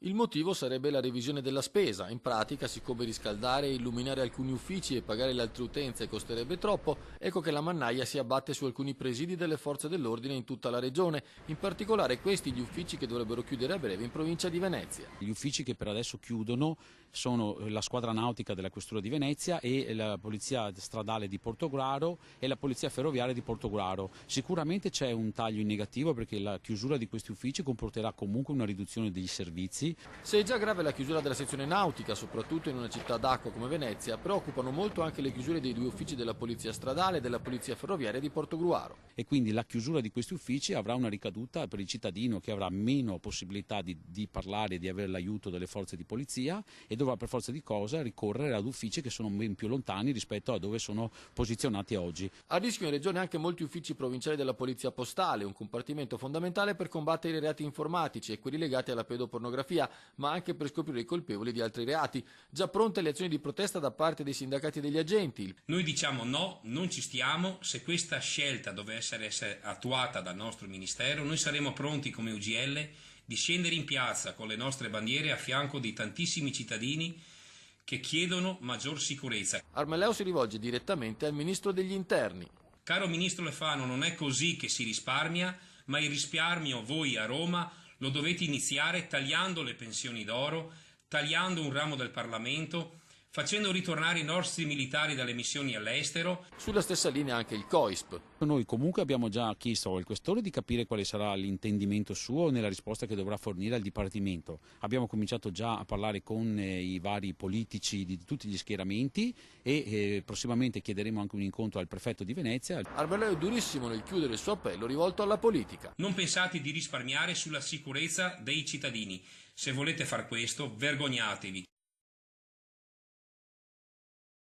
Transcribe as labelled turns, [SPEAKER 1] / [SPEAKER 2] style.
[SPEAKER 1] Il motivo sarebbe la revisione della spesa. In pratica, siccome riscaldare e illuminare alcuni uffici e pagare le altre utenze costerebbe troppo, ecco che la mannaia si abbatte su alcuni presidi delle forze dell'ordine in tutta la regione, in particolare questi gli uffici che dovrebbero chiudere a breve in provincia di Venezia.
[SPEAKER 2] Gli uffici che per adesso chiudono sono la squadra nautica della Questura di Venezia e la polizia stradale di Portogruaro e la polizia ferroviaria di Portogruaro. Sicuramente c'è un taglio in negativo perché la chiusura di questi uffici comporterà comunque una riduzione degli servizi.
[SPEAKER 1] Se è già grave la chiusura della sezione nautica, soprattutto in una città d'acqua come Venezia, preoccupano molto anche le chiusure dei due uffici della polizia stradale e della polizia ferroviaria di Portogruaro.
[SPEAKER 2] E quindi la chiusura di questi uffici avrà una ricaduta per il cittadino che avrà meno possibilità di parlare e di avere l'aiuto delle forze di polizia e dovrà per forza di cosa ricorrere ad uffici che sono ben più lontani rispetto a dove sono posizionati oggi.
[SPEAKER 1] A rischio in regione anche molti uffici provinciali della polizia postale, un compartimento fondamentale per combattere i reati informatici e quelli legati alla pedopornografia, ma anche per scoprire i colpevoli di altri reati. Già pronte le azioni di protesta da parte dei sindacati degli agenti.
[SPEAKER 3] Noi diciamo no, non ci stiamo. Se questa scelta dovesse essere attuata dal nostro Ministero, noi saremo pronti come UGL di scendere in piazza con le nostre bandiere a fianco di tantissimi cittadini che chiedono maggior sicurezza.
[SPEAKER 1] Armelleo si rivolge direttamente al Ministro degli Interni.
[SPEAKER 3] Caro Ministro Lefano, non è così che si risparmia, ma il risparmio voi a Roma lo dovete iniziare tagliando le pensioni d'oro, tagliando un ramo del Parlamento, facendo ritornare i nostri militari dalle missioni all'estero.
[SPEAKER 1] Sulla stessa linea anche il COISP.
[SPEAKER 2] Noi comunque abbiamo già chiesto al Questore di capire quale sarà l'intendimento suo nella risposta che dovrà fornire al Dipartimento. Abbiamo cominciato già a parlare con i vari politici di tutti gli schieramenti e prossimamente chiederemo anche un incontro al prefetto di Venezia.
[SPEAKER 1] Armelleo è durissimo nel chiudere il suo appello rivolto alla politica.
[SPEAKER 3] Non pensate di risparmiare sulla sicurezza dei cittadini. Se volete far questo, vergognatevi.